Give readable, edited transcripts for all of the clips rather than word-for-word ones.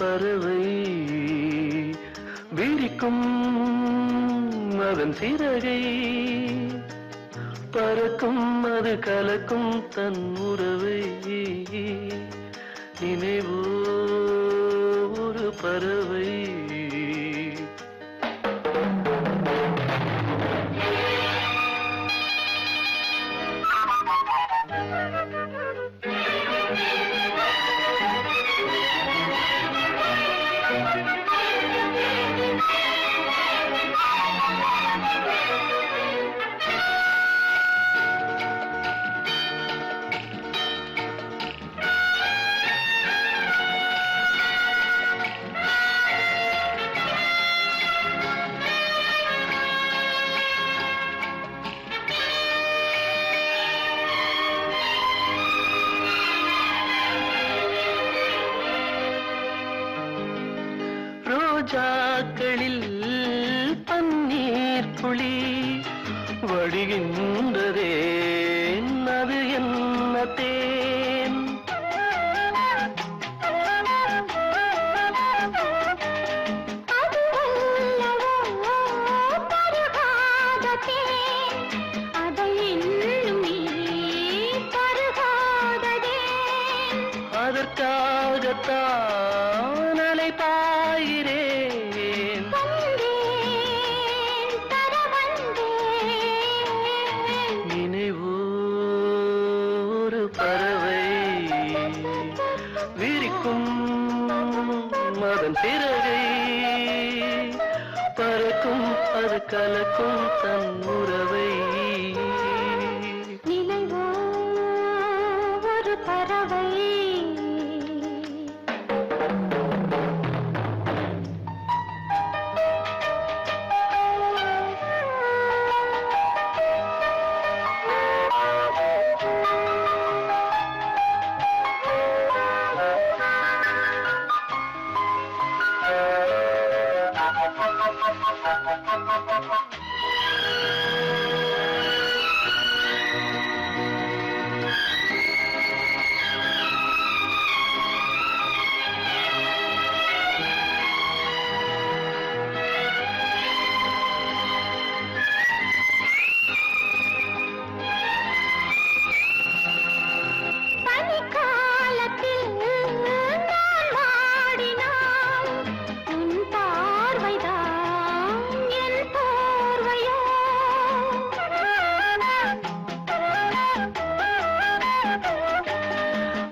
பறவை விரிக்கும் அதன் சிறகை பறக்கும் அது கலக்கும் தன் உறவை நினைவோ ஒரு பறவை ரோஜாக்களில் பன்னீர் துளி வடிகின்றதே அது என்ன தேன் அதற்காகத்தான் அலைபாயிரேன் நினைவோ ஒரு பறவை விரிக்கும் அதன் சிறகை பறக்கும் அது கலக்கும் தன் உறவை நினைவோ ஒரு பறவை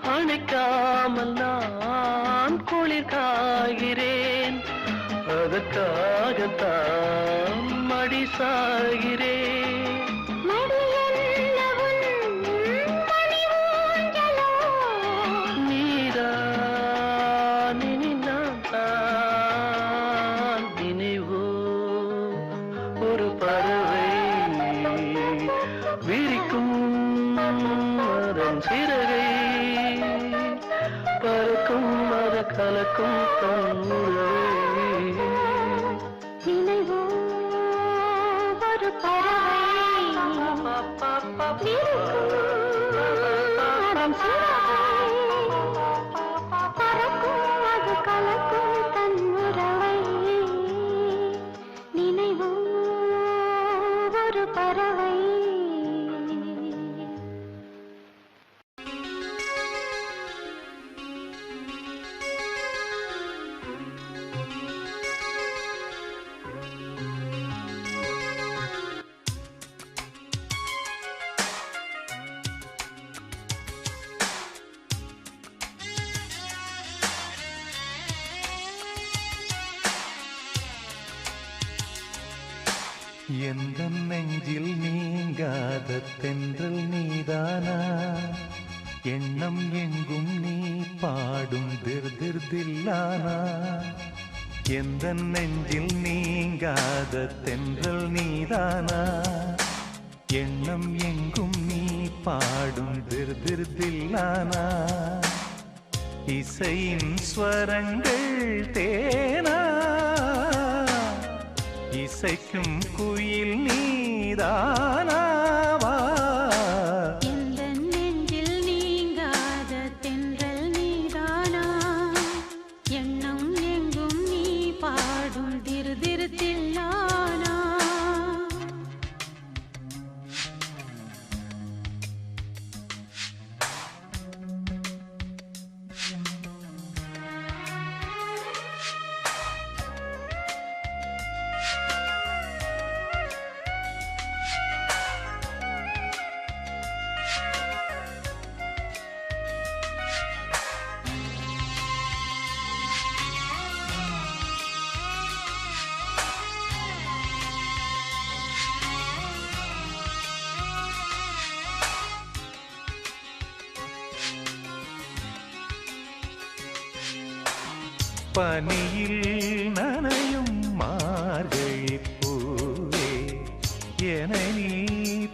அணைக்காமல் நான் குளிர் காகிறேன் அதற்காகத்தான் மடி சாகிறேன் நீதான் இனி நான் தான் நினைவோ ஒரு பறவை விரிக்கும் அதன் சிறகை பறக்கும் அது கலக்கும் தன் உறவை நினைவோ ஒரு பறவை பறக்கும் அது கலக்கும் தன் உறவை நினைவோ ஒரு பறவை எந்த நெஞ்சில் நீங்காத தென்றல் நீதானா எண்ணம் எங்கும் நீ பாடும் திருதில்லானா எந்த நெஞ்சில் நீங்காத தென்றல் நீதானா எண்ணம் எங்கும் நீ பாடும் திருதில்லானா இசையின் ஸ்வரங்கள் தேனா இசைக்கும் குயில் நீதானாவா எந்த நெஞ்சில் நீங்காத தென்றல் நீதானா எண்ணம் எங்கும் நீ பாடும் திருதில்லானா பனியில் நனையும் மார்கழி பூவே என நீ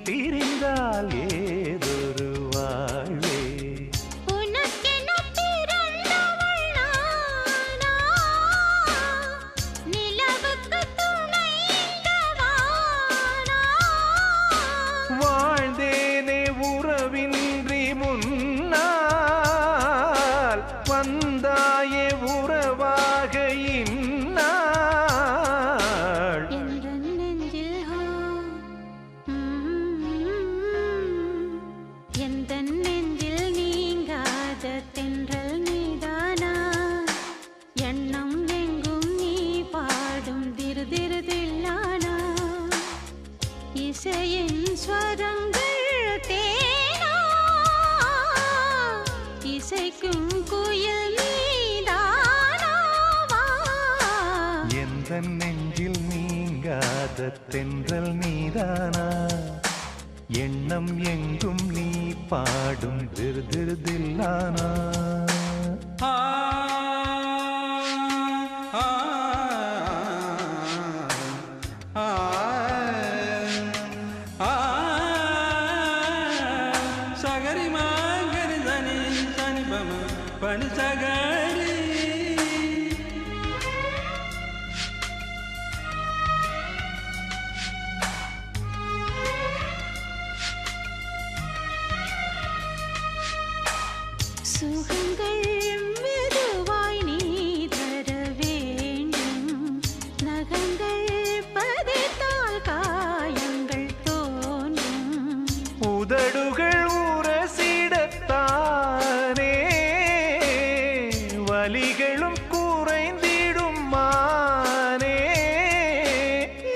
பிரிந்தால் ஏதொரு வாழ்வே உனக்கென பிறந்தவள் நானா நிலவுக்கு துணை இந்த வானா வாழ்ந்தேனே உறவின்றி முன்னால் வந்தாயே உறவாக இந்நாள் எந்த நெஞ்சில் எந்த நெஞ்சில் நீங்காத தென்றல் நீதானா எண்ணம் எங்கும் நீ பாடும் திருதில்லானா இசையின் ஸ்வரங்கள் தேனா இசைக்கும் குயில் நீதானாவா எந்த நெஞ்சில் நீங்காத தென்றல் நீதானா எண்ணம் எங்கும் நீ பாடும் திருதில்லானா சகரி மாங்கரி தனி தனி பம பனி சகரி சுகங்கள் மெதுவாய் நீ தர வேண்டும் நகங்கள் பதித்தால் காயங்கள் தோன்றும் உதடுகள் உரசிடத்தானே வலிகளும் குறைந்திடும் மானே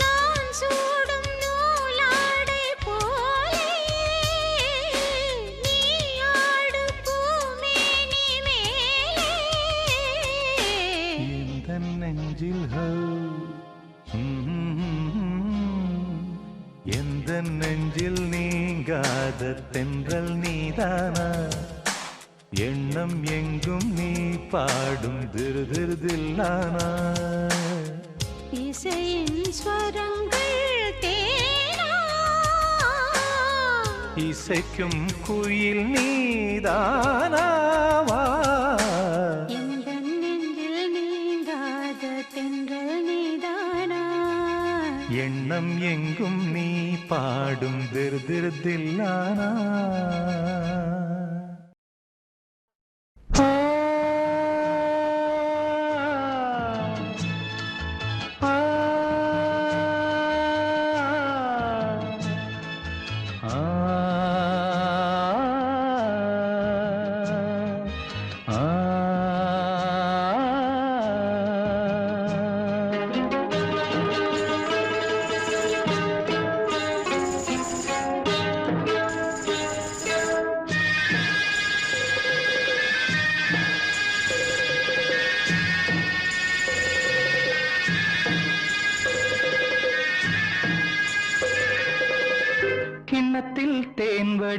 நான் சூடும் நூலாடை போலே நீ ஆடு பூமேனி மேலே இந்த நெஞ்சில் எந்த நெஞ்சில் நீங்காத தென்றல் நீதானா எண்ணம் எங்கும் நீ பாடும் திருதில்லானா இசையின் ஸ்வரங்கள் தேனா இசைக்கும் குயில் நீதானாவா எந்த நெஞ்சில் நீங்காத தென்றல் நீதானா எண்ணம் எங்கும் நீ பாடும் திருதில்லானா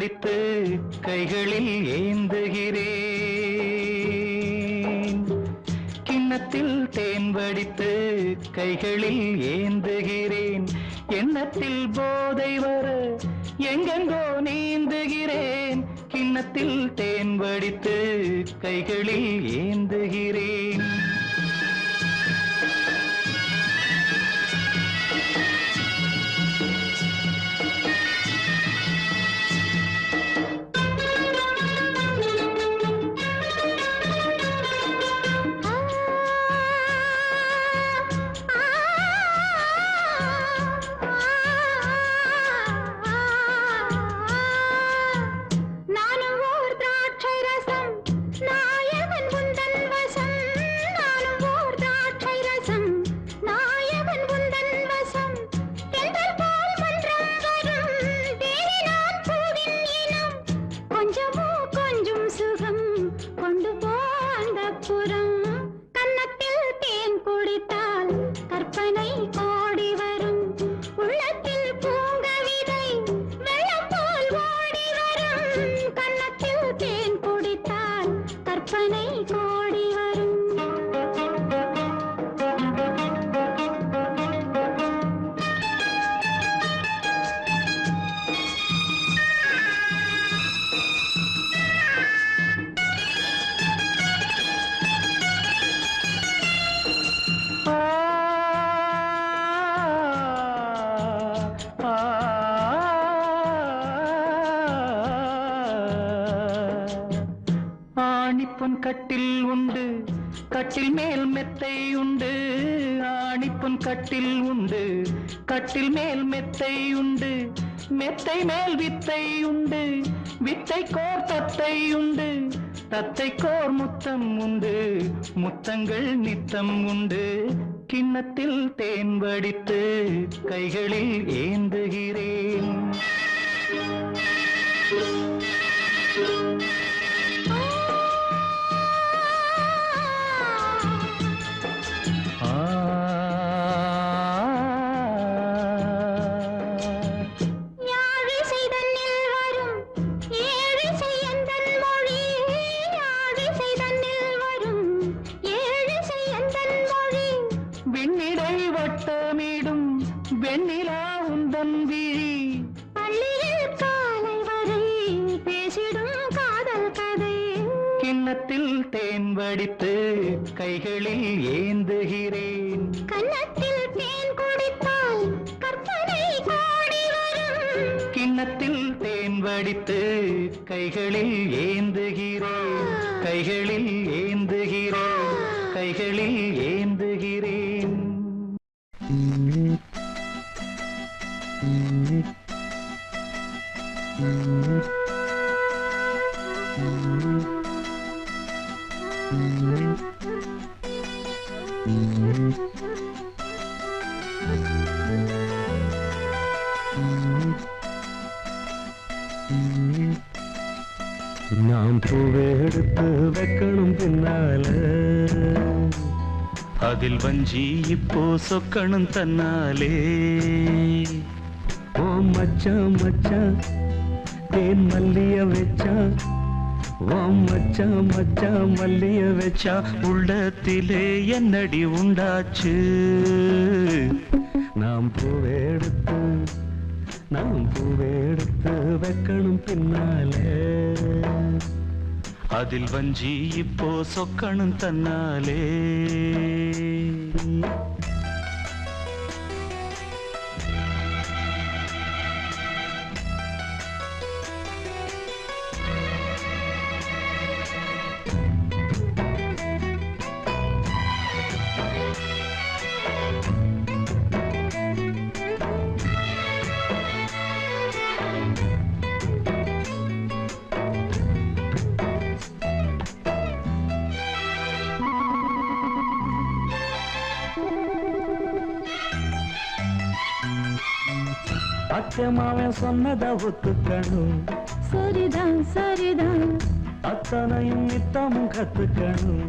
வடித்து கைகளில் ஏந்துகிறேன். கிண்ணத்தில் தேன் வடித்து கைகளில் ஏந்துகிறேன். எண்ணத்தில் போதை வர எங்கெங்கோ நீந்துகிறேன். கிண்ணத்தில் தேன் வடித்து கைகளில் ஏந்துகிறேன். ஆணிப்பொன் கட்டில் உண்டு, கட்டில் மேல் மெத்தை உண்டு. ஆணிப்பொன் கட்டில் உண்டு, கட்டில் மேல் மெத்தை உண்டு. மெத்தை மேல் வித்தை உண்டு, வித்தை கோர் தத்தை உண்டு. தத்தை கோர் முத்தம் உண்டு, முத்தங்கள் நித்தம் உண்டு. கிண்ணத்தில் தேன் வடித்து கைகளில் ஏந்துகிறேன். விண்ணிடை வட்டமிடும் வெண்ணிலா உந்தன் விழி. பள்ளியில் காலை வரை பேசிடும் காதல் கதை. கிண்ணத்தில் தேன் வடித்து கைகளில் ஏந்துகிறேன். கன்னத்தில் தேன் குடித்தால் கற்பனை கோடி வரும். கிண்ணத்தில் தேன் வடித்து கைகளில் ஏந்துகிறேன். கைகளில் ஏந்துகிறேன். கைகளில் ஏந்துகிறேன். நாம் பூவெடுத்து வைக்கணும் பின்னால, அதில் வஞ்சி இப்போ சொக்கணும் தன்னாலே. ஓ மச்சான் மச்சான் தேன் மல்லிய வச்சா. ஓ மச்சான் மச்சான் மல்லிய வச்சா. உள்ளத்திலே என்னடி உண்டாச்சு. நாம் பூவெடுத்து வைக்கணும் பின்னாலே, அதில் வஞ்சி இப்போ சொக்கணும் தன்னாலே. அச்சமாவன் சொன்னத ஒத்துக்கணும். சரிதான் சரிதான். அத்தனையும் நித்தமும் கத்துக்கணும்.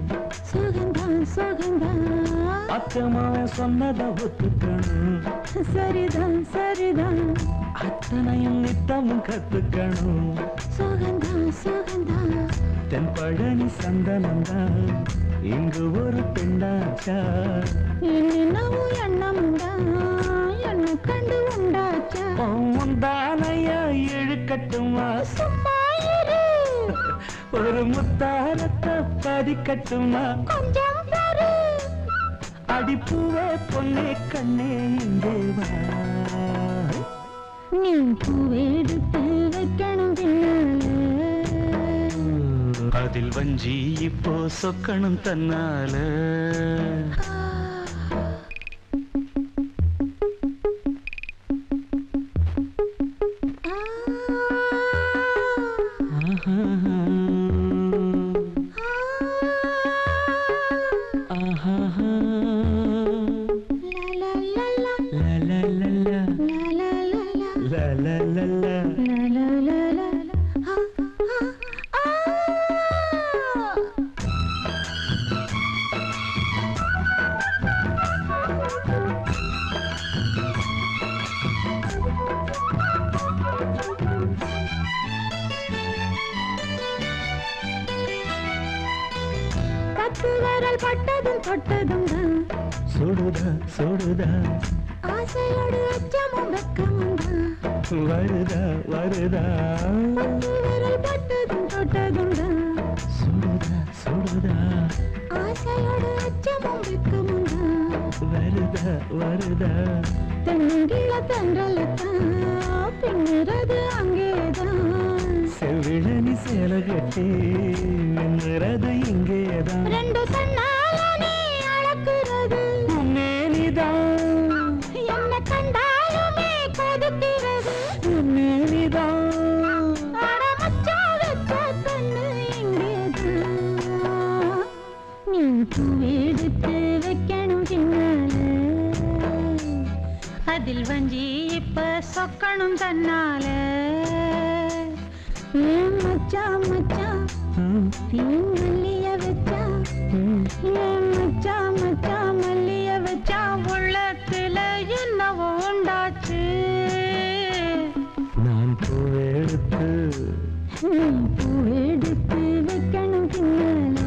சுகந்தான் சுகந்தான். அச்சமாவன் சொன்னத ஒத்துக்கணும். சரிதான் சரிதான். அத்தனையும் நித்தமும் கத்துக்கணும். சுகந்தா சுகந்தா தென்பழனி சந்தனந்தா இங்கு ஒரு பெண்ணாச்சா. என்னவோ எண்ணமுண்டா என்ன கண்டு உண்டாச்சா. முந்தானையா இழுக்கட்டுமா, சும்மா இரு ஒரு முத்தாரத்தை பதிக்கட்டுமா. கொஞ்சம் பாரு அடிப்பூவே பொன்னே கண்ணே இங்கே வா. நீ பூவெடுத்து வைக்கணும் பின்னால. அதில் வஞ்சி இப்போ சொக்கணும் தன்னால. விரல் பட்டதும் தொட்டதும் தான் சுடுதா சுடுதா ஆசையோடு அச்சமும் வெக்கமும் தான் வருதா வருதா. விரல் பட்டதும் தொட்டதும் தான் சுடுதா சுடுதா ஆசையோடு அச்சமும் வெக்கமும் தான் வருதா வருதா. தென்னங்கில தென்றலத்தான் பின்னுறது அங்கேதான். செவிழனி சேல கட்டி நின்னுறது இங்கேதான். ரெண்டு கண்ணால நீ அளக்குறது மேனிதான் என்ன கண்டாலுமே கொதிக்கிறது. மேனிதான் அட மச்சான் வச்ச கண்ணு இங்கேதான். நீ பூவெடுத்து வைக்கணும் பின்னால. அதில் வஞ்சி இப்ப சொக்கணும் தன்னால. மச்சான் மச்சான் தேன் மல்லிய வச்சா. மச்சான் மச்சான் மல்லிய வச்சா உள்ளத்துல என்னவோ உண்டாச்சு. நான் பூவெடுத்து பூவெடுத்து வைக்கணும் பின்னால.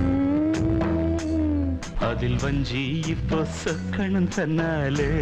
அதில் வஞ்சி இப்போ சொக்கணும் தன்னாலே.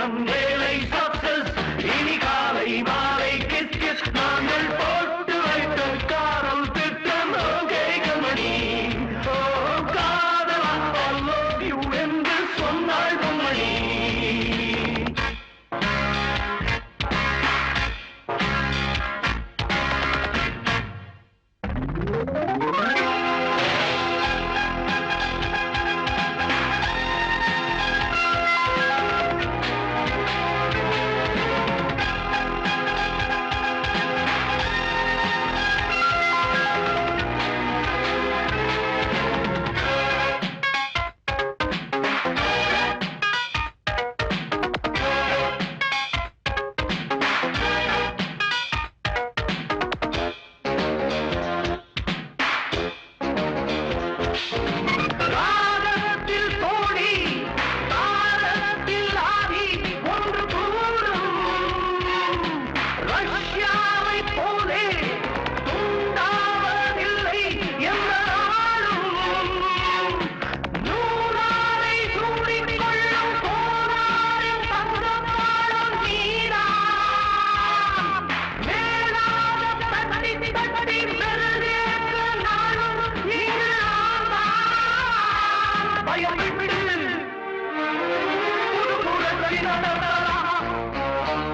வேலம் வேலை சக்சஸ் இனி காலை மாலை கிஸ் கிஸ் நாங்கள் போட்டு வைத்த காதல் திட்டம் ஓகே கண்மணி ஓ காதலா I love you என்று சொன்னாள் பொன்மணி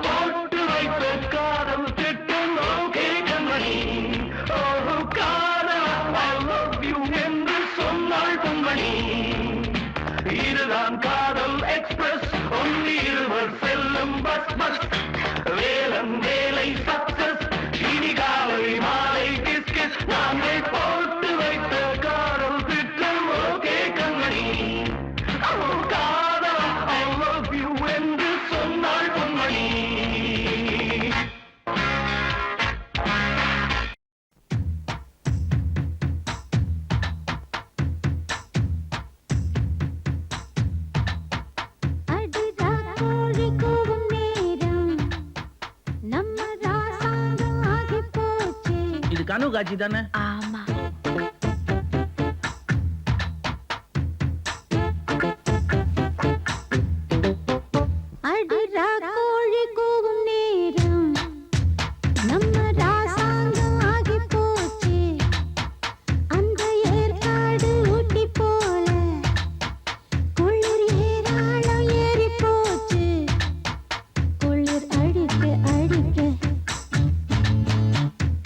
போட்டு வைத்த காதல் திட்டம் ஓகே கண்மணி ஓ காதல் I love you என்று சொன்னாள் பொன்மணி இதுதான் காதல் எக்ஸ்பிரஸ் ஒன்று இருவர் செல்லும் பஸ் பஸ் வேலம் வேலை சக்சஸ் இனி காலை மாலை கிஸ் கிஸ் நாங்கள் போட்டு வைத்த காதல் திட்டம் ஓகே கண்மணி ஓ காதல் I love you என்று சொன்னாள் பொன்மணி அடிதா கோழி கூவும் நேரம் நம்ம ராசாங்கம் ஆகி போச்சு. இது கனவு காட்சி தானே? ஆமா. அடிதா கோழி கூவும் நேரம் நம்ம ராசாங்கம் ஆகி போச்சு. அந்த ஏற்காடு ஊட்டி போல குளிர் ஏராளம் ஏறி போச்சு. குளிர் அடிக்க அடிக்க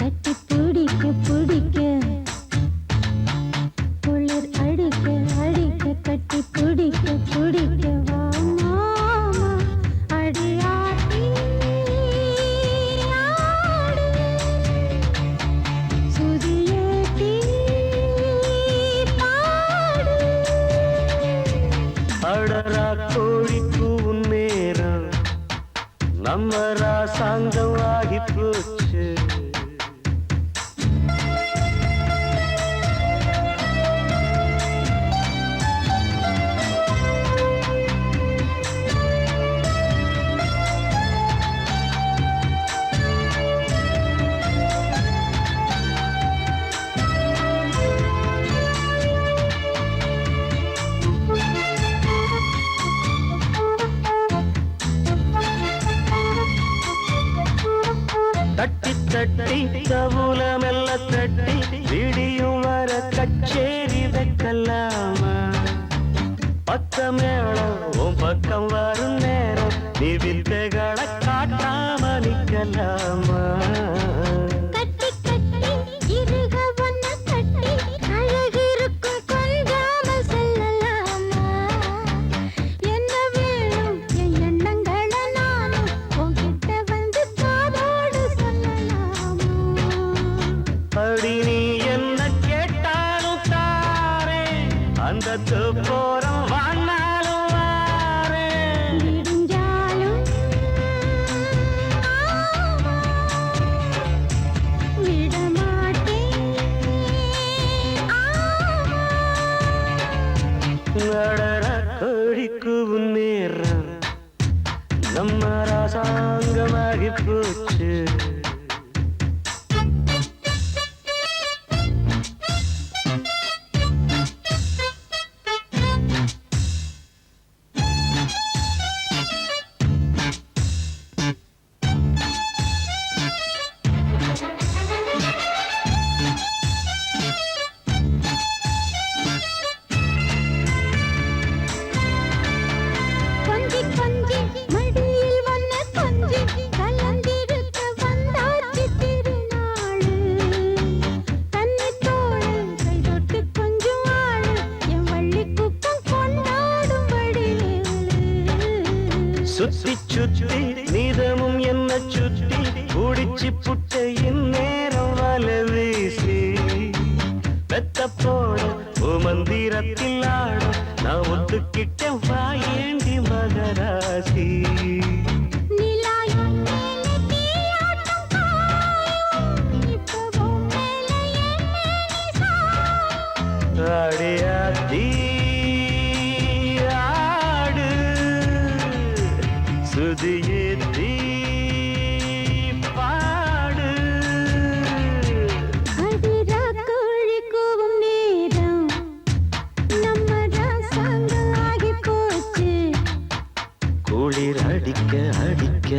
கட்டி பிடிக்க பிடிக்க குளிர் அடிக்க அடிக்க கட்டி பிடிக்க பிடிக்க வா மாமா அடியாத்தி ஆடு சுதியேத்தி பாடு. அடரா கோழி கூவும் நேரம் நம்ம ராசாங்கம் ஆகி போச்சு தட்டி தட்டி கவுல மெல்ல தட்டி விடியும் வர கச்சேரி வைக்கலாமா பக்க மேளம் உன் பக்கம் வரும் நேரம் நீ வித்தைகளை காட்டாம நிக்கலாமா கட்டி கட்டி இருக ஒன்ன கட்டி அழகிருக்கும் கொஞ்சாம செல்லலாமா. என்ன வேணும் என் எண்ணங்களை நானும் உன்கிட்ட வந்து காதோடு சொல்லலாமா. அடி நீ என்ன கேட்டாலும் தாரே அந்த போறம் வாழ்நாளும் வாரே விடிஞ்சாலும் ஆமா, விடமாட்டேன் ஆமா. நடர கோழிக்கு நேரம் நம்ம ராசாங்கமாகி போச்சு சுத்தி சுத்தி நீதமும் என்ன சுத்தி குடிச்சு புட்டையின் நேரம் வல வீசி பெத்த போட மந்திரத்தில் ஆட நான் ஒத்துக்கிட்ட வாயேண்டி மகராசி ஆடியாத்தி ஆடு சுதியேத்தி பாடு கோழிக்கும் நேரம் நம்ம ராசாங்களாகி போச்சு குளிர் அடிக்க அடிக்க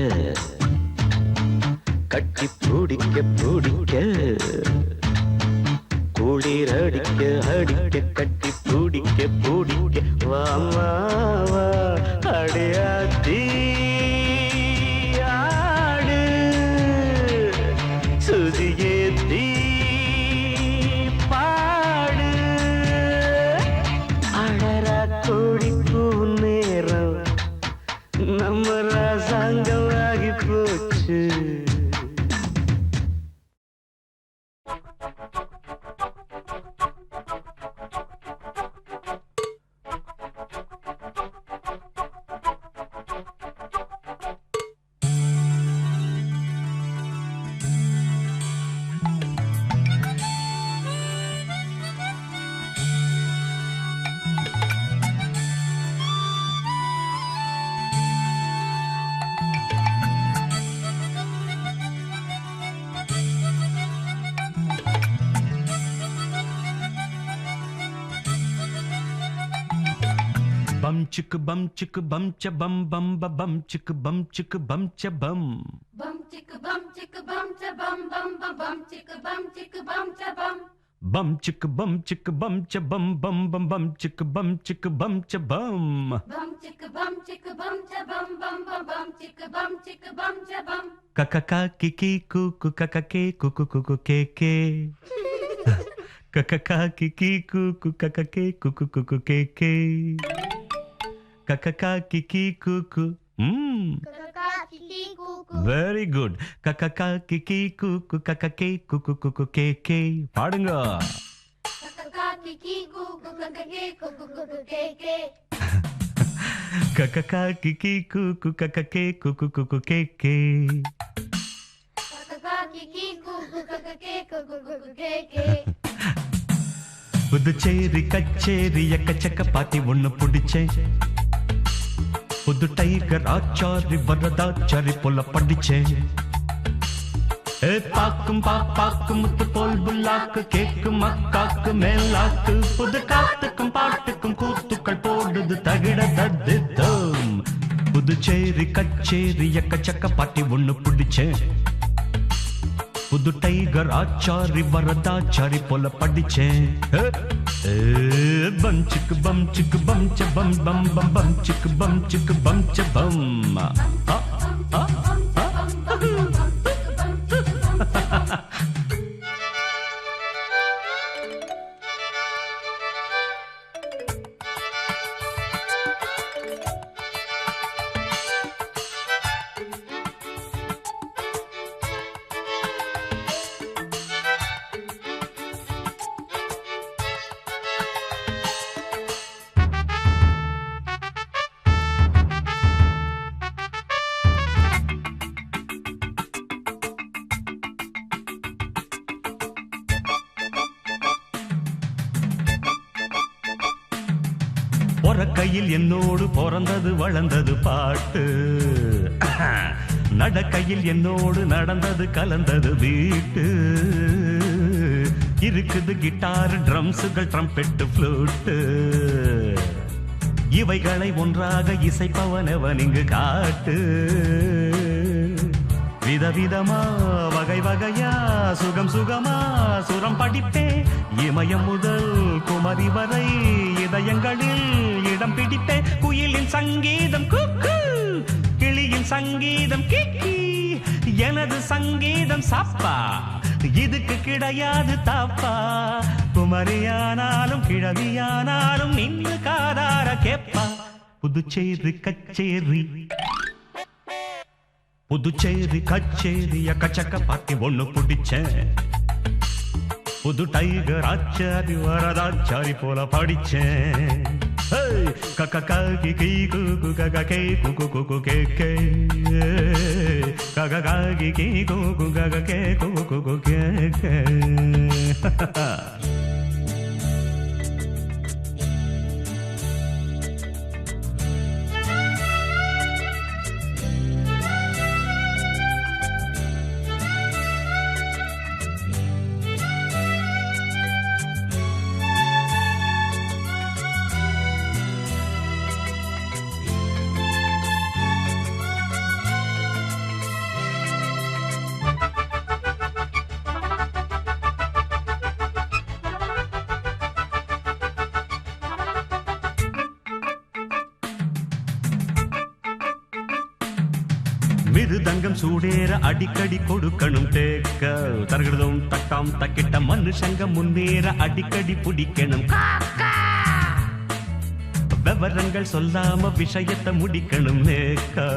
கட்டி பிடிக்க பிடிக்க குளிர் அடிக்க அடிக்க கட்டி பிடிக்க பிடிக்க வாமா வா அடியாத்தி ஆடு சுதியேத்தி பாடு அடரா கோழிக்கு நேரம் நம்ம ராசாங்கமாகி போச்சு bum chicka bum chicka bum cha bum bum ba bum chicka bum chicka bum cha bum Bum chicka bum cha bum bum ba bum chicka bum cha bum. bum chicka bum cha bum bum bum bum chicka bum cha bum Bum chicka bum cha bum bum ba bum chicka bum cha bum. kakaka kiki kuku kakake kuku kuku keke kakaka kiki kuku kakake kuku kuku keke kakaka kiki kuku Kakaka kiki kuku. very good kakaka kiki kuku kakake kuku kuku keke பாடுங்க Kakaka kiki kuku kakake kuku kuku keke. kakaka kiki kuku kakake kuku kuku keke Kakaka kiki kuku kakake kuku kuku keke. Puducherry கச்சேரி எக்கச்சக்க பாட்டி ஒண்ணு பிடிச்சேன் புது tiger Achari Varadachari போல படிச்சேன் பாக்கும் பாப்பாக்கு முத்து போல் புல்லாக்கு கேக்கும் அக்காக்கு மேலாக்கு புது காத்துக்கும் பாட்டுக்கும் கூத்துக்கள் போடுது தகிட தத்தித்தம் புதுச்சேரி கச்சேரி எக்கச்சக்க பாட்டி ஒண்ணு பிடிச்சேன் புது டைகர் ஆச்சாரி வரதாச்சாரி போல படிச்சேன் பம் சிக்கு பம் சிக்கு பம் ச பம் பம் பம் பம் சிக்கு பம் ச பம் கையில் என்னோடு பிறந்தது வளர்ந்தது பாட்டு நடக்கையில் என்னோடு நடந்தது கலந்தது வீட்டு இருக்குது கிட்டார் ட்ரம்ஸுகள் ட்ரம்பெட்டு ஃப்ளூட்டு இவைகளை ஒன்றாக இசைப்பவனவன் இங்கு காட்டு விதவிதமா வகை வகையா சுகம் சுகமா சுரம் படிப்பே இமயம் முதல் குமரி வரை இதயங்களில் இடம் பிடிப்பே குயிலின் சங்கீதம் குக்கு கிளியின் சங்கீதம் கிக்கி எனது சங்கீதம் சாப்பா இதுக்கு கிடையாது தாப்பா குமரியானாலும் கிழவியானாலும் நின்று காதார கேப்பா புதுச்சேரி கச்சேரி புதுச்சேரி கச்சேரிய கச்சக்க பாட்டி ஒண்ணு பிடிச்சேன் புது டைகர் ஆச்சாரி வரதாச்சாரி போல படிச்சேன் கக்கி கீ குகு கக கே குகு குகு கே கே ககி கீ குகு கக கே குகு குகு கே கே மிருதங்கம் சூடேற அடிக்கடி கொடுக்கணும் தேக்க தருகிறதும் தட்டாம் தக்கிட்ட மனுஷங்க முன்னேற அடிக்கடி பிடிக்கணும் விவரங்கள் சொல்லாம விஷயத்தை முடிக்கணும் நேக்க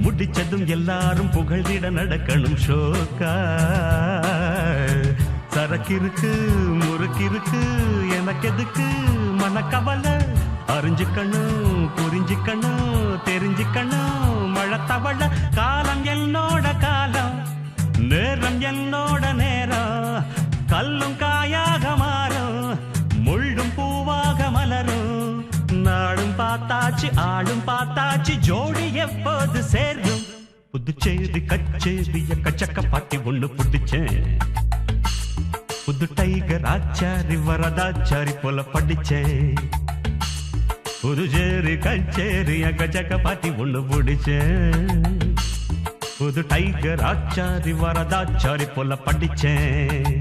முடிச்சதும் எல்லாரும் புகழ்ந்திட நடக்கணும் ஷோக்கா சரக்கிருக்கு முறுக்கிருக்கு எனக்கு எதுக்கு மனக்கவலை அறிஞ்சுக்கணும் புரிஞ்சுக்கணும் தெரிஞ்சுக்கணும் மழை தவள காலம் என்னோட காலம் நேரம் என்னோட நேரம் கல்லும் காயாக மாறும் முள்ளும் பூவாக மலரும் நாளும் பார்த்தாச்சு ஆளும் பார்த்தாச்சு ஜோடி எப்போது சேரும் புதுச்சேரி கச்சேரிய கச்சக்க பாட்டி ஒண்ணு பிடிச்சேன் புது டைகர் ஆச்சாரி வரதாச்சாரி போல படிச்சேன் புதுச்சேரி கச்சேரிய கச்சக்க பாட்டி ஒண்ணு பிடிச்சேன் புது டைகர் ஆச்சாரி வரதாச்சாரி போல படிச்சேன்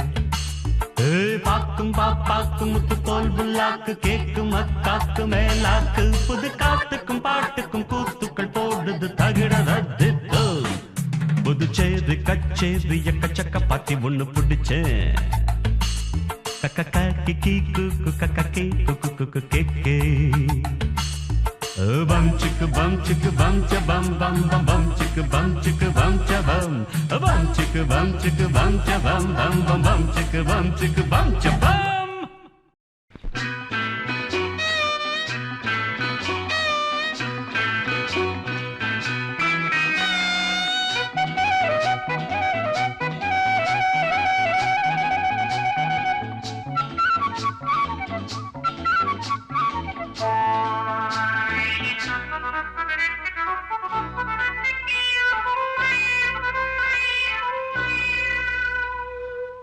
பாக்கும் பாப்பாக்கும் முத்து போல் புல்லாக்கு கேக்கும் அக்காக்கு மேலாக்கு புது காத்துக்கும் பாட்டுக்கும் கூத்துக்கள் போடுது தகிடது புதுச்சேரி கச்சேரிய கச்சக்க பாட்டி ஒண்ணு பிடிச்சேன் கக்கி கீ குக்கு கக்கி குக்கு குக்கு கே bum chicka bum chicka bum cha bum bum bum bum chicka bum cha bum bum chicka bum cha bum bum bum bum chicka bum cha bum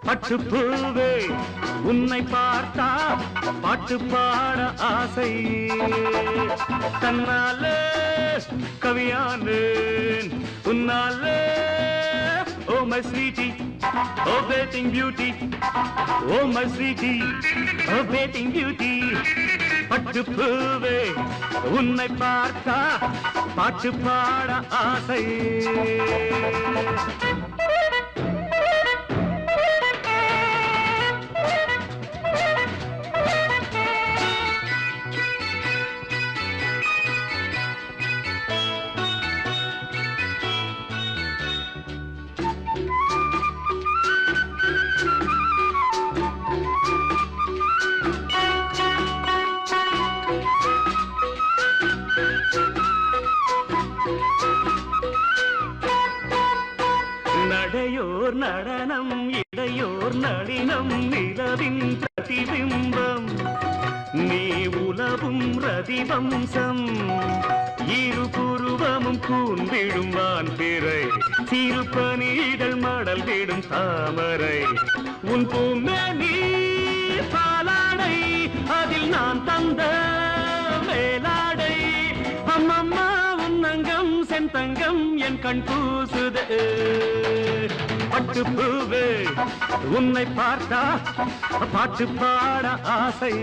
பட்டுப்பூவே உன்னை பார்த்தா பாட்டு பாட ஆசை தன்னாலே கவியானேன் உன்னாலே oh my sweetie oh batting beauty oh my sweetie oh batting beauty பட்டுப்பூவே உன்னை பார்த்தா பாட்டு பாட ஆசை நடையோர் நடனம் இடையோர் நளினம் நிலவின் பிரதிபிம்பம் நீ உலவும் ரதிவம்சம் இரு புருவமும் கூன்விடும் வான்பிறை சிறுபனிகள் மடல் விடும் தாமரை உன் பூமேனி பாலாடை அதில் நான் தந்த மேலாடை அம்மம்மா உன்னங்கம் செந்தங்கம் என் கண் பூசுதே பட்டுப்பூவே உன்னை பார்த்தா பாட்டு பாட ஆசை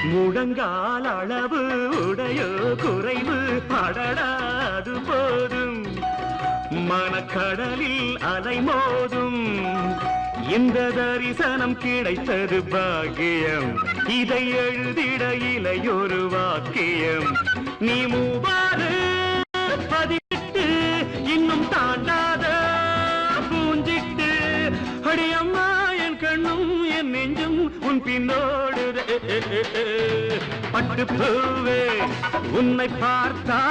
முழங்கால் அளவு உடையோ குறைவு படடாது போதும் மனக்கடலில் அலைமோதும் இந்த தரிசனம் கிடைத்தது பாக்கியம் இதை எழுதிட இலையொரு வாக்கியம் நீ மூவாறு பதிவிட்டு இன்னும் தாண்டாத பூஞ்சிட்டு அடியம்மா என் கண்ணும் என் நெஞ்சும் உன் பின்னோடு பட்டு பூவே உன்னை பார்த்தா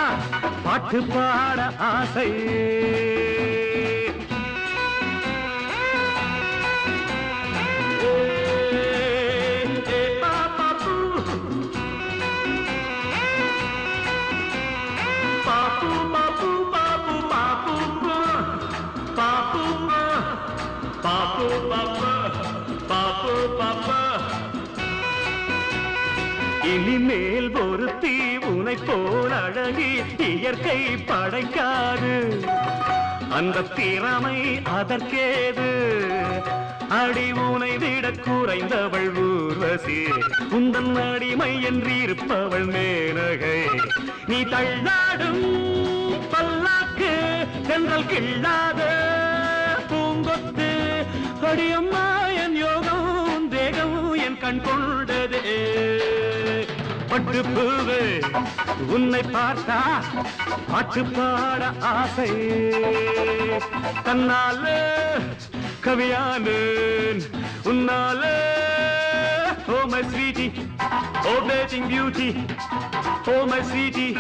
பாட்டு பாட ஆசை இனிமேல் ஒருத்தி உனை போல் அழகி இயற்கை படைக்காது அந்த திறமை அதற்கேது அடி உனை விட குறைந்தவள் ஊர்வசி உந்தன் அடிமை என்றிருப்பவள் மேனகை நீ தள்ளாடும் பல்லாக்கு சென்றல் கிள்ளாத பூங்கொத்து அடியம்மா என் யோகம் தேகம் என் கண் கொண்டதே பட்டு பூவே உன்னை பார்த்தா பாட்டு பாட ஆசை தன்னால கவியானேன் உன்னால oh my sweetie oh bathing beauty oh my sweetie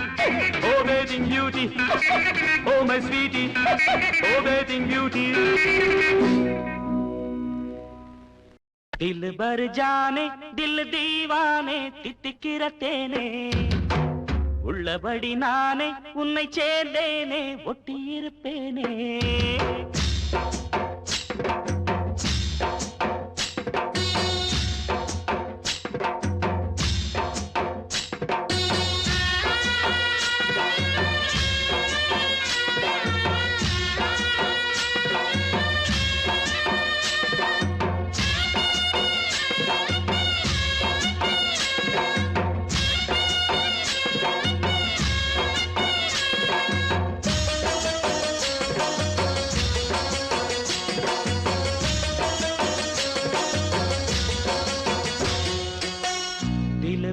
oh bathing beauty oh my sweetie oh bathing beauty दिल भर जाने दिल दीवाने தித்திக்கிற தேனே உள்ளபடி நானே உன்னை சேர்ந்தேனே ஒட்டியிருப்பேனே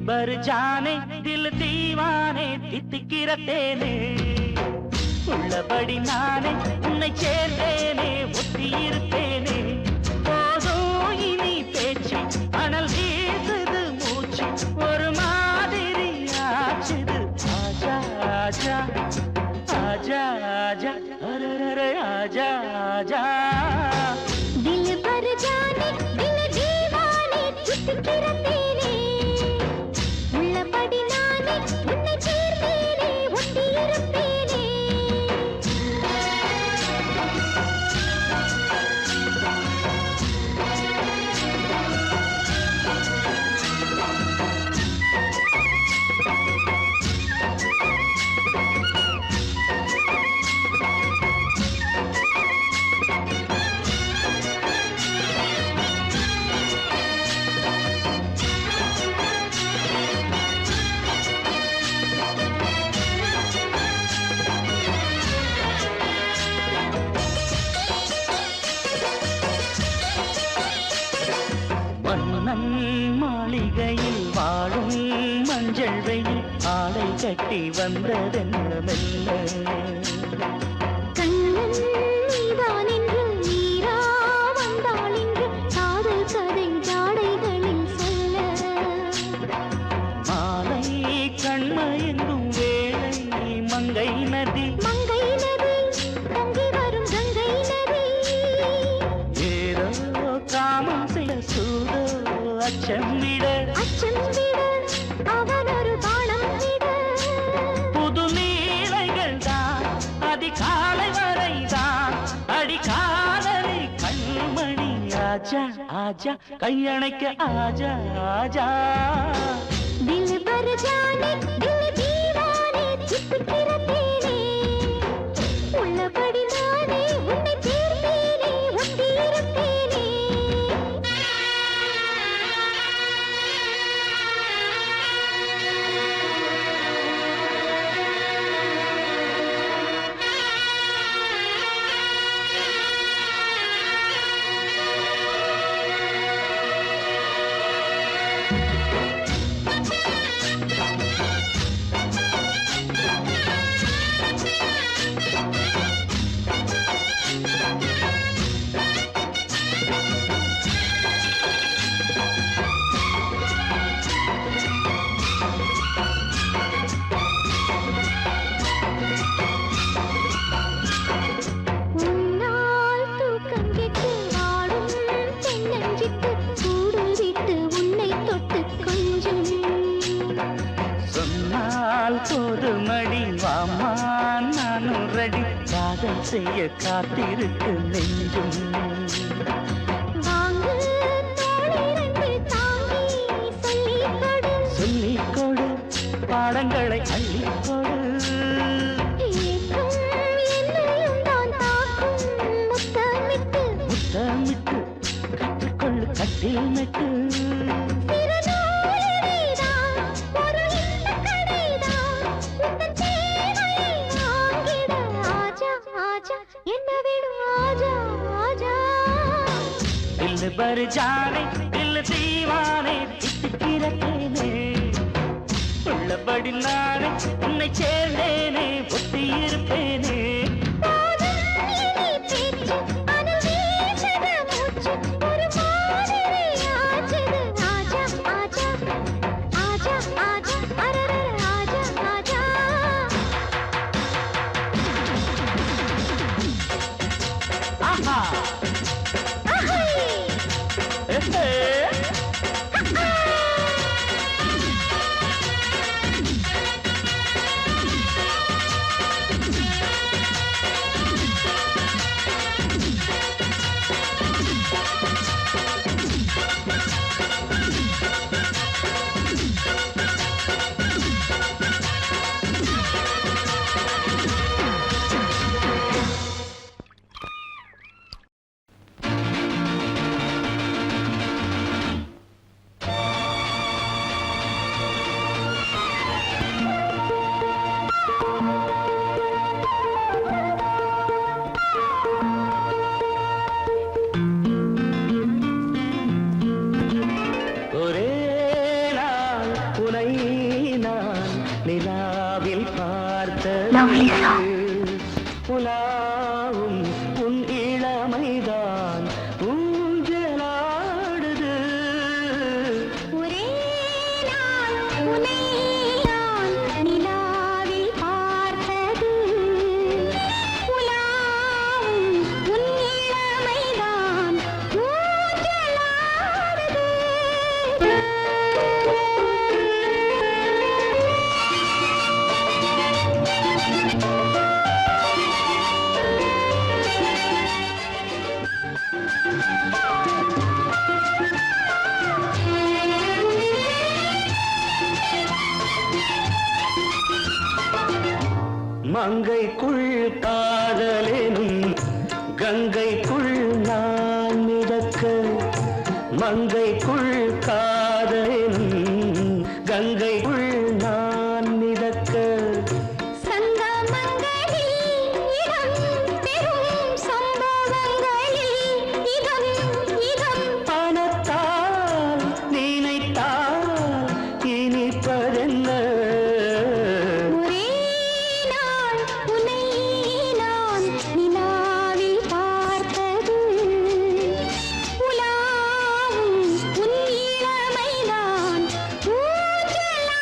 भर जाने दिल दीवाने தித்திக்கிற தேனே உள்ளபடி நானே உன்னை சேர்ந்தேனே ஒட்டியிருப்பேனே போதும் இனி பேச்சு அனல் வீசுது மூச்சு ஒரு மாதிரி ஆச்சுது ஆஜா ஆஜா ஆஜா ஆஜா அரரரே ஆஜா ஆஜா दिल भर जाने दिल दीवाने தித்திக்கிற தேனே உள்ளபடி நானே உன்னை சேர்ந்தேனே ஒட்டியிருப்பேனே மாளிகையில் வாழும் மஞ்சள் வெயில் ஆடை கட்டி வந்ததென்ன மெல்ல கண்ணன் நீதான் என்று நீரா வந்தாள் என்று காதல் கதை ஜாடைகளில் சொல்ல மாலை கண்மயங்கும் வேளை மங்கை நதி பொங்கி வரும் கங்கை நதி ஏதோ காமம் செய்ய சூதோ அச்சம் விட அவன் ஒரு பானம் விட புது நீலைகள் தான் அதிகாலை வரைதான் அடிக்காதலை கண்மணி ஆஜா ஆஜா கையணைக்க ஆஜா ஆஜா दिल भर जाने दिल दीवाने தித்திக்கிற தேனே உள்ளபடி நானே உன்னை சேர்ந்தேனே ஒட்டியிருப்பேனே காதல் செய்ய காத்திருக்கு நெஞ்சும். வாங்கு தோளிரண்டு தாங்கி சொல்லிக் கொடு. சொல்லிக் கொடு, பாடங்களை அள்ளிக் கொடு. ஏற்றும் என்னையும் தான் தாக்கும் முத்தமிட்டு. முத்தமிட்டு கற்றுக்கொள்ளு கட்டில் மெட்டு. சிறு நூலிழைதான், ஒரு இன்பக் கடைதான். உந்தன் தேவையை வாங்கிட ஆஜா ஆஜா, என்னை விடு ஆஜா ஆஜா. தில் பர் ஜானே தில் தீவானே தித்திக்கிற தேனே. உள்ளபடி நானே உன்னை சேர்ந்தேனே, ஒத்தி இருப்பேனே. போதும் இனி பேச்சு, அதில் வீசத மூச்சு. ஒரு மாதிரி ஆச்சுது ஆஜா ஆஜா ஆஜா ஆஜா அரரர ஆஜா ஆஜா. ஆஹா அஹை ஏஹே. ஒரே நாள் உனை நான் நிலாவில் பார்த்தது. உலாவும் உன் இளமைதான் ஊஞ்சலாடுது. ஒரே நாள் உன்னை நான் நிலாவில் பார்த்தது. உலாவும் உன் இளமைதான் ஊஞ்சலாடுது. மங்கைக்குள் காதலெனும் கங்கைக்குள் நான் மிதக்க. மங்கைக்குள் காதலெனும் கங்கைக்குள் நான் மிதக்க. சங்கமங்களில் இடம் பெறும் சம்பவங்களில் இதம் இதம். பணத்தால் நினைத்தால் இனிப்பதென்ன. ஒரே நாள் உன்னை நான் நிலாவில் பார்த்தது. உலாவும் உன் இளமைதான் ஊஞ்சலாடுது.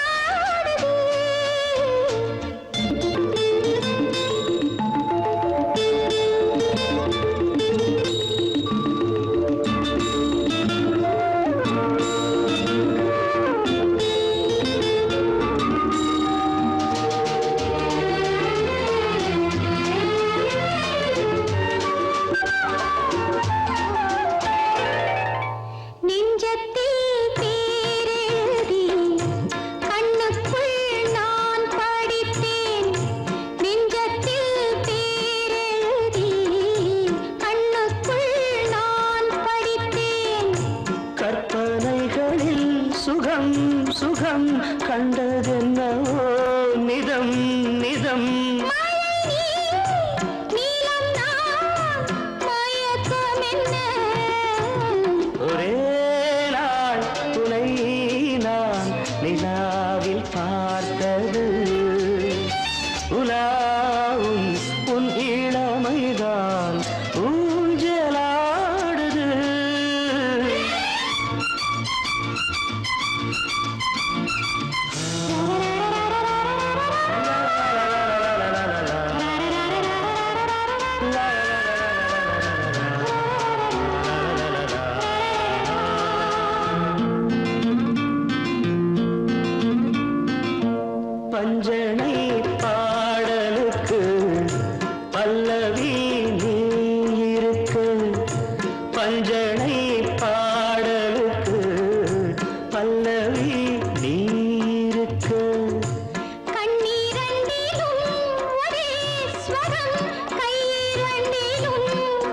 ராகம் கையிரண்டிலும்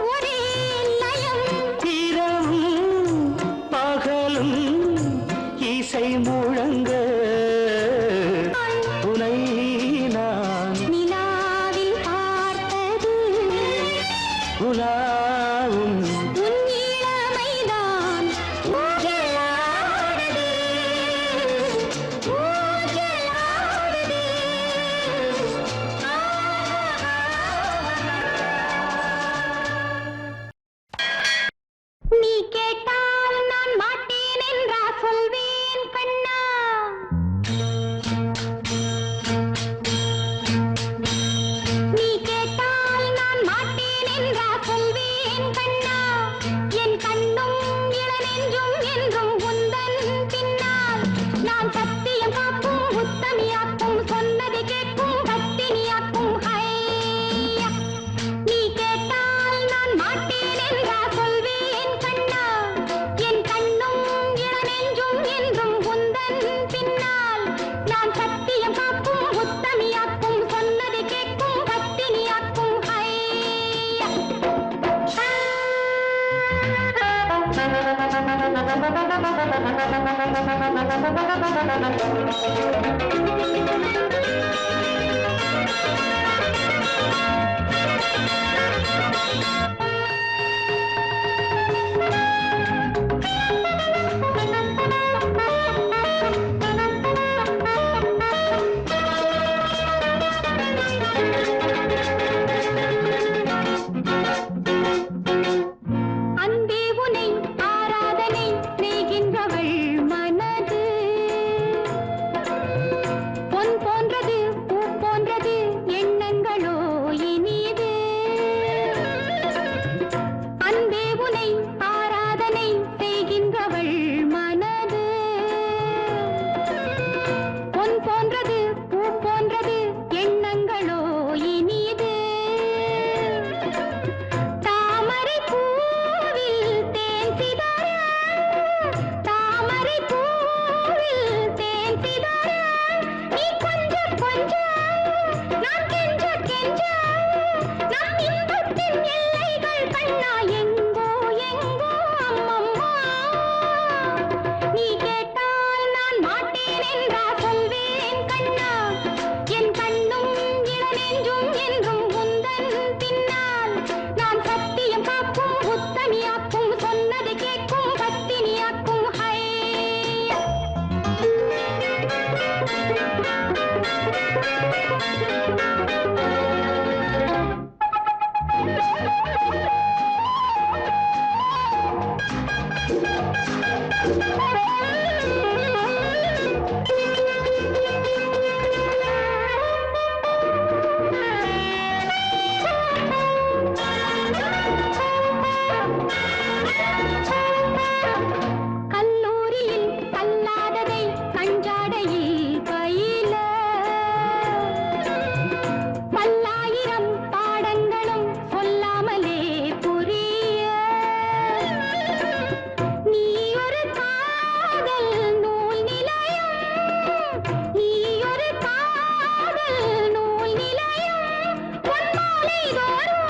ஒரே லயம் இரவும் பகலும் இசை முழங்க உனை நான் நிலாவில் பார்த்தது உலாவும் உன் இளமைதான் ஊஞ்சலாடுது ஊஞ்சலாடுது நீ கேட்டால் நான் மாட்டேன் என்றா சொல்வேன் கண்ணா நீ கேட்டால் நான் மாட்டேன் என்றா சொல்வேன் கண்ணா என் கண்ணும் இளநெஞ்சும் என்றும் உந்தன் பின்னால் நான் சத்தியம் காக்கும் உத்தமியாக்கும் சொன்னதை கேட்கும் பத்தினியாக்கும் ஹையா நீ கேட்டால் நான் மாட்டேன் என்றா சொல்வேன் கண்ணா என் கண்ணும் இளநெஞ்சும் என்றும் உந்தன் பின்னால் நான் சத்தியம் காக்கும் உத்தமியாக்கும் சொன்னதை கேட்கும் பத்தினியாக்கும் ஹையா அன்பே உனை ஆராதனை செய்கின்றவள் மனது பொன் போன்றது பூ போன்றது எண்ணங்களோ இனிது அன்பே உனை ஆராதனை செய்கின்றவள் மனது பொன் போன்றது பூ போன்றது எண்ணங்களோ இனிது தாமரை பூவில் தேன் சிதற தாமரை பூவில் தேன் சிதற நீ கொஞ்சம் கொஞ்சம் நான் கெஞ்ச கெஞ்ச நம் இன்பத்தின் எல்லைகள் கண்ணா எங்கோ எங்கோ அம்மம்மா நீ கேட்டால் நான் மாட்டேன் என்றா சொல்வேன் கண்ணா என் கண்ணும் இளநெஞ்சும் என்றும் உந்தன் பின்னால் நான் சத்தியம் காக்கும் உத்தமியாக்கும் சொன்னதை கேட்கும் பத்தினியாக்கும் ஹையா கல்லூரியில் கல்லாததை கஞ்சாடையில் பயில பல்லாயிரம் பாடங்களும் சொல்லாமலே புரிய நீ ஒரு காதல் நூல் நிலையம் நீ ஒரு காதல் நூல் நிலையம் உன் மாலை தோறும்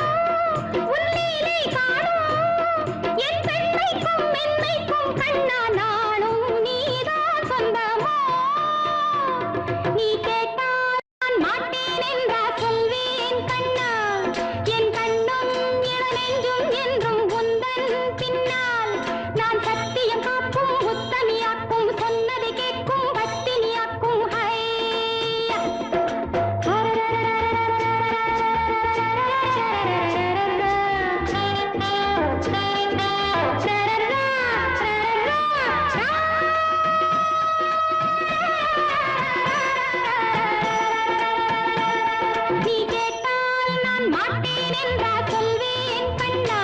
உன் லீலை காணும் என் பெண்மைக்கும் மென்மைக்கும் கண்ணா நாளும் நீதான் சொந்தமோ நீ கேட்டால் நான் மாட்டேன் என்றா சொல்வேன் கண்ணா என் கண்ணும் இளநெஞ்சும் என்றும் உந்தன் பின்னால் நான் சத்தியம் காக்கும் உத்தமியாக்கும் சொன்னதை கேட்கும் பத்தினியாக்கும் ஹையா நீ கேட்டால் நான் மாட்டேன் என்றா சொல்வேன் கண்ணா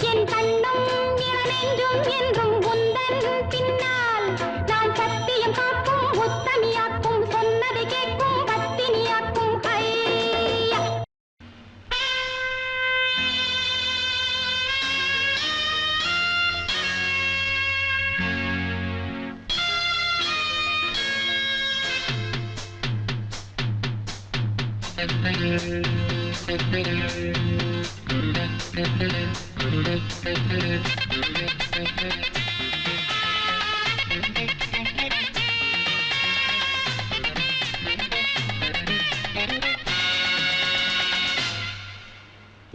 என் கண்ணும் இளநெஞ்சும் என்றும் உந்தன் பின்னால் நான் சத்தியம் காக்கும் உத்தமியாக்கும் சொன்னதை கேட்கும் பத்தினியாக்கும் ஹையா Thank you.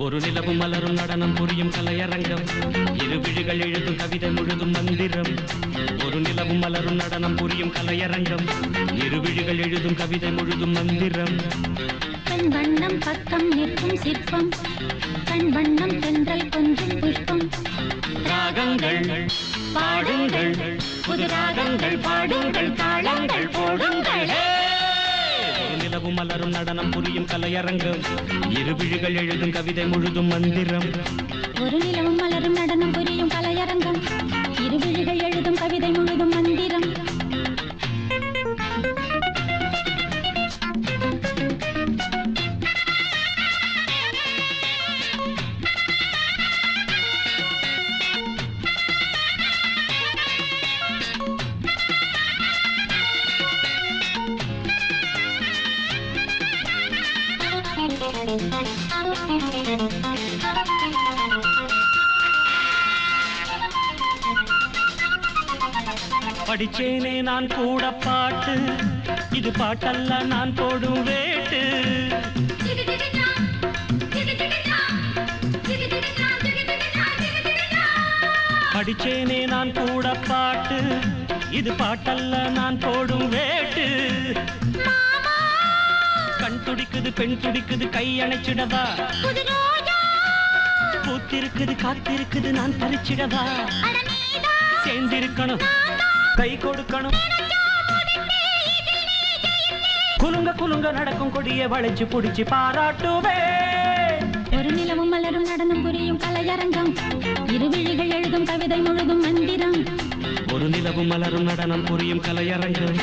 ஒரு நிலவும் மலரும் நடனம் புரியும் கலையரங்கம் இரு விழிகள் எழுதும் கவிதை முழுதும் மந்திரம் ஒரு நிலவும் மலரும் நடனம் புரியும் கலையரங்கம் இரு விழிகள் எழுதும் கவிதை முழுதும் மந்திரம் கண் வண்ணம் பக்கம் நிற்கும் சிற்பம் கண் வண்ணம் தென்றல் கொஞ்சம் புஷ்பம் ராகங்கள் பாடுங்கள் புது ராகங்கள் பாடுங்கள் தாளங்கள் போடுங்கள் ஒரு நிலவும் மலரும் நடனம் புரியும் கலையரங்கம் இரு விழிகள் எழுதும் கவிதை முழுதும் மந்திரம் ஒரு நிலவும் மலரும் நடனம் புரியும் கலையரங்கம் இரு விழிகள் எழுதும் கவிதை முழுதும் மந்திரம் படிச்சேனே நான் கூட பாட்டு இது பாட்டல்ல நான் போடும் வேட்டு படிச்சேனே நான் கூட பாட்டு இது பாட்டல்ல நான் போடும் வேட்டு கண் துடிக்குது பெண் துடிக்குது கை அணைச்சிடவா பூத்திருக்குது காத்திருக்குது நான் பறிச்சிடவா சேர்ந்திருக்கணும் கை கொடுக்கணும் குலுங்க குலுங்க நடக்கும் கொடிய வளைச்சு புடிச்சு பாராட்டுவே ஒரு நிலவும் மலரும் நடனம் புரியும் கலையரங்கம் இரு விழிகள் எழுதும் கவிதை முழுதும் மந்திரம் ஒரு நிலவும் மலரும் நடனம் புரியும் கலையரங்கம்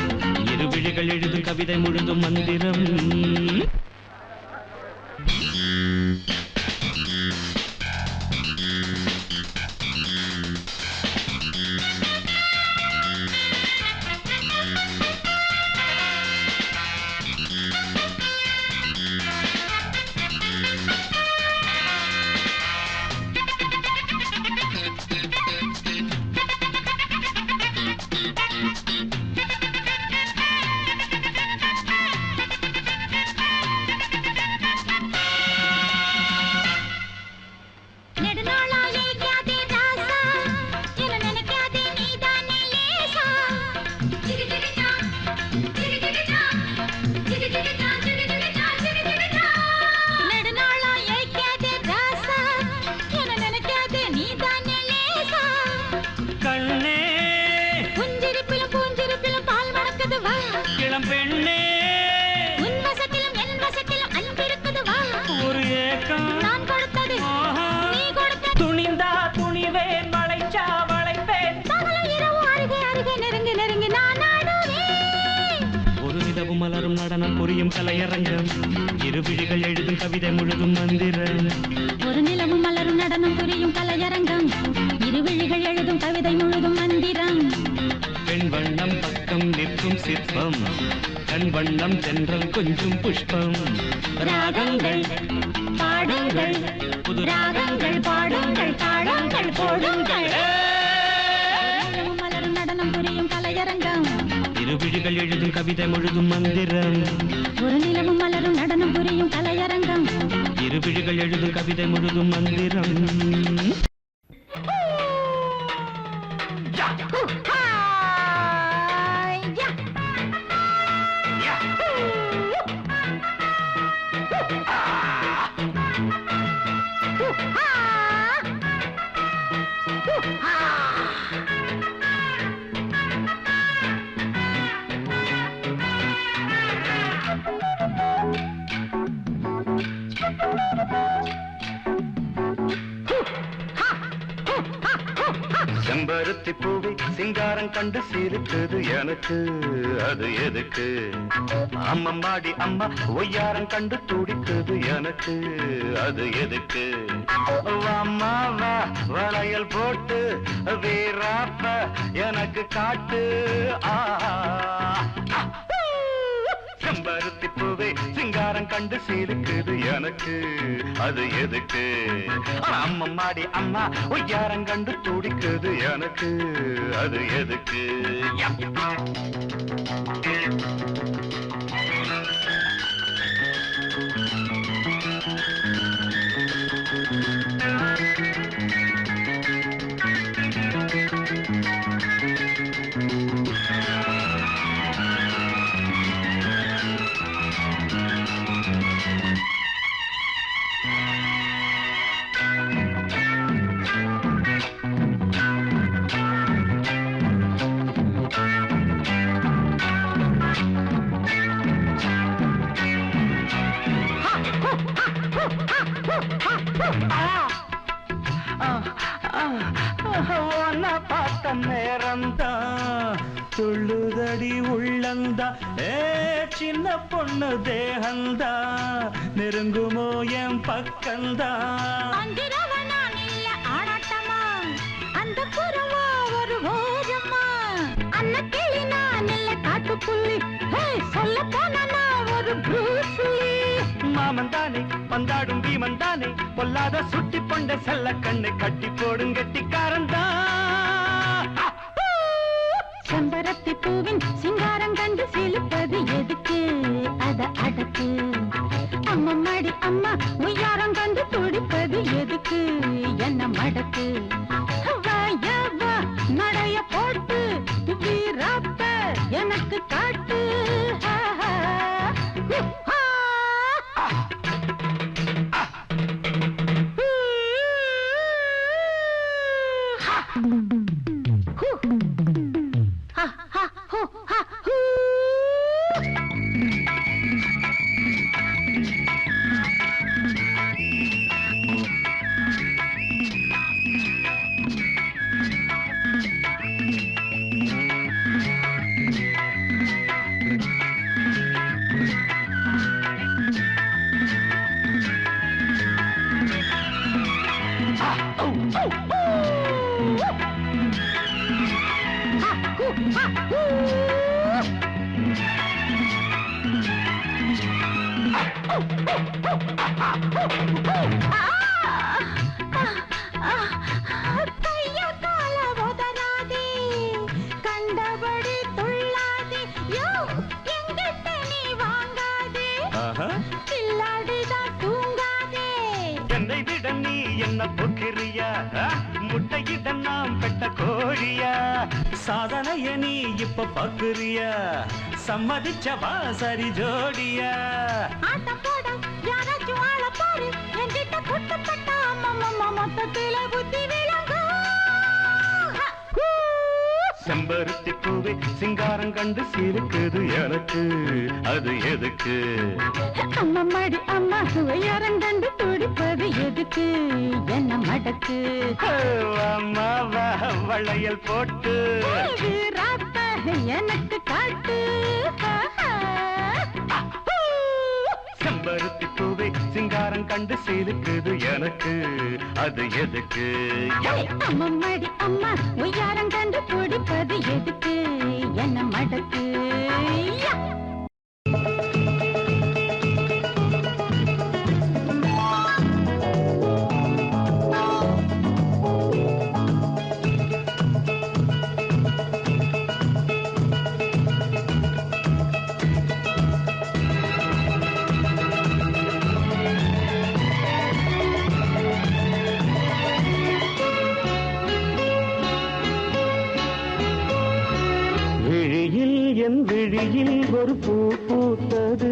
இரு விழிகள் எழுதும் கவிதை முழுதும் மந்திரம் மலரும் நடனம் புரியும் கலையரங்கம் இரு விழிகள் எழுதும் கவிதை முழுதும் மந்திரம் ஒரு நிலவும் மலரும் நடனம் புரியும் கலையரங்கம் இரு விழிகள் எழுதும் கவிதை முழுதும் மந்திரம் பெண் வண்ணம் பக்கம் நிற்கும் சிற்பம் கண் வண்ணம் தென்றல் கொஞ்சம் புஷ்பம் ராகங்கள் பாடுங்கள் புது ராகங்கள் பாடுங்கள் தாளங்கள் போடுங்கள் மலரும் நடனம் புரியும் கலையரங்கம் இரு விழிகள் எழுதும் கவிதை முழுதும் மந்திரம் ஒரு நிலவும் மலரும் நடனம் புரியும் கலையரங்கம் இரு விழிகள் எழுதும் கவிதை முழுதும் மந்திரம் செம்பருத்தி பூவி சிங்காரம் கண்டு சிரித்தது எனக்கு அது எதுக்கு அம்மம்மாடி அம்மா ஒய்யாரம் கண்டு துடித்தது எனக்கு அது எதுக்கு அம்மா வா வளையல் போட்டு வீராப்ப எனக்கு காட்டு செம்பருத்தி பூவே சிங்காரம் கண்டு சீருக்குது எனக்கு அது எதுக்கு அம்மம்மாடி அம்மா ஒய்யாரம் கண்டு துடிக்குது எனக்கு அது எதுக்கு பார்த்த நேரம்தான் துள்ளுதடி உள்ளந்தா சின்ன பொண்ணு தேகந்தா நெருங்குமோ என் பக்கந்தா அந்த புறமா ஒரு ஓரமா அன்ன கிளி நான் இல்ல காட்டுப்புள்ளி சொல்ல போனா ஒரு ப்ரூஸ்லி மாமன் தானே பந்தாடும் பீமன் தானே பொல்லாத சுட்டி பொண்ட செல்ல கண்ணு கட்டி போடும் கெட்டிக்காரன் தான் செம்பருத்தி பூவின் சிங்காரம் கண்டு சிலுப்பது எதுக்கு அத அடக்கு அம்மம்மாடி அம்மா உய்யாரம் கண்டு துடிப்பது எதுக்கு என்ன மடக்கு வாயவா நடைய போட்டு வீராப்ப எனக்கு காட்டு கண்டபடி துள்ளாதே யோ எங்கிட்ட நீ வாங்காதே கில்லாடிதான் தூங்காதே என்னை விட நீ என்ன பொக்கிறியா முட்டையிட நாம் பெட்ட கோழியா சாதனைய நீ இப்ப பாக்குறியா சம்மதிச்சவா சரி ஜோடியா ஆட்டம் போட யாராச்சும் ஆள பாரு என்கிட்ட குட்டப்பட்ட அம்மம்மா மொத்தத்தில புத்தி விளங்கும் செம்பருத்தி பூவே சிங்காரம் கண்டு சீருக்குது எனக்கு அது எதுக்கு அம்மம்மாடி அம்மா உயரம் கண்டு துடிப்பது எதுக்கு என்ன மடக்கு அம்மா வளையல் போட்டு வீராப்ப எனக்கு காட்டு செம்பருத்தி பூவே சிங்காரம் கண்டு சீருக்குது எனக்கு அது எதுக்கு அம்மம்மாடி அம்மா உயரம் கண்டு துடிப்பது எதுக்கு என்ன மடக்கு என் விழியில் ஒரு பூ பூத்தது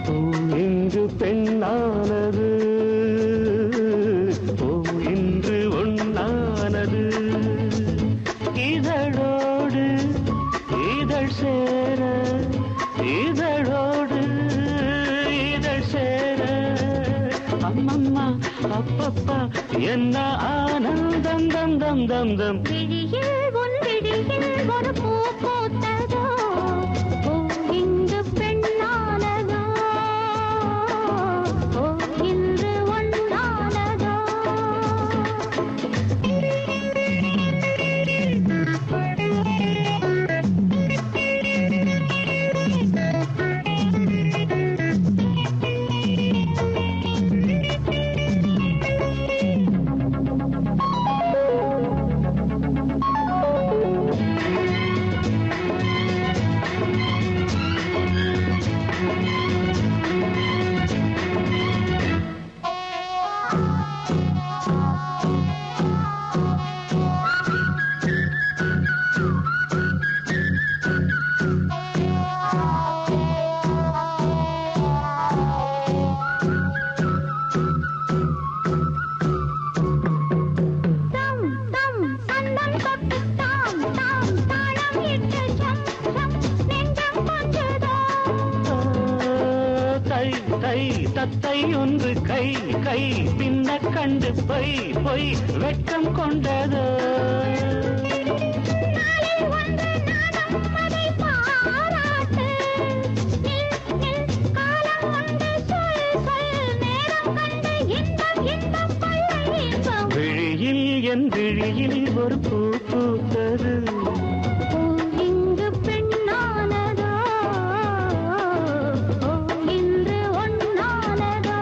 பூ இன்று பெண்ணானது பூ இன்று ஒண்ணானது இதழோடு இதழ் சேர இதழோடு இதழ் சேர அம்மம்மா அப்பப்பா என்ன ஆனந்தம் தம் தம் தம் தம் விழியில் ஒரு பூ பூத்ததோ பூ இங்கு பெண்ணானதோ பூ இன்று ஒண்ணானதோ மெத்தை ஒன்று கை கை பின்ன கண்டு பொய் பொய் வெட்கம் கொண்டதோ விழியில் என் விழியில் ஒரு பூ பூத்தது இங்கு பெண்ணானதோ இன்று ஒன்னானதோ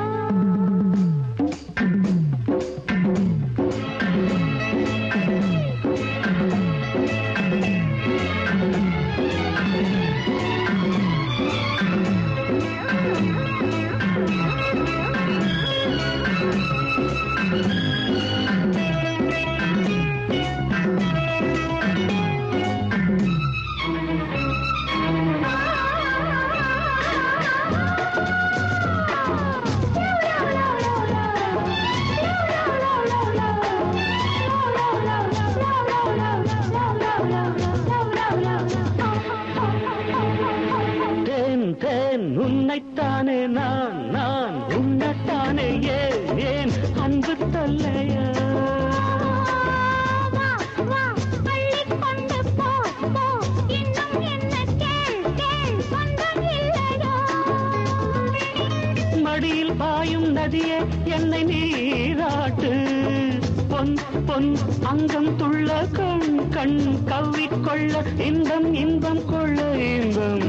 உன்னைத்தானே நான் நான் உன்னத்தானே ஏன் ஏன் அன்பு தொல்லையா மடியில் பாயும் நதியே என்னை நீராட்டு பொன் பொன் அங்கம் துள்ள கண் கண் கவ்விக்கொள்ள இன்பம் இன்பம் கொள்ள இன்பம்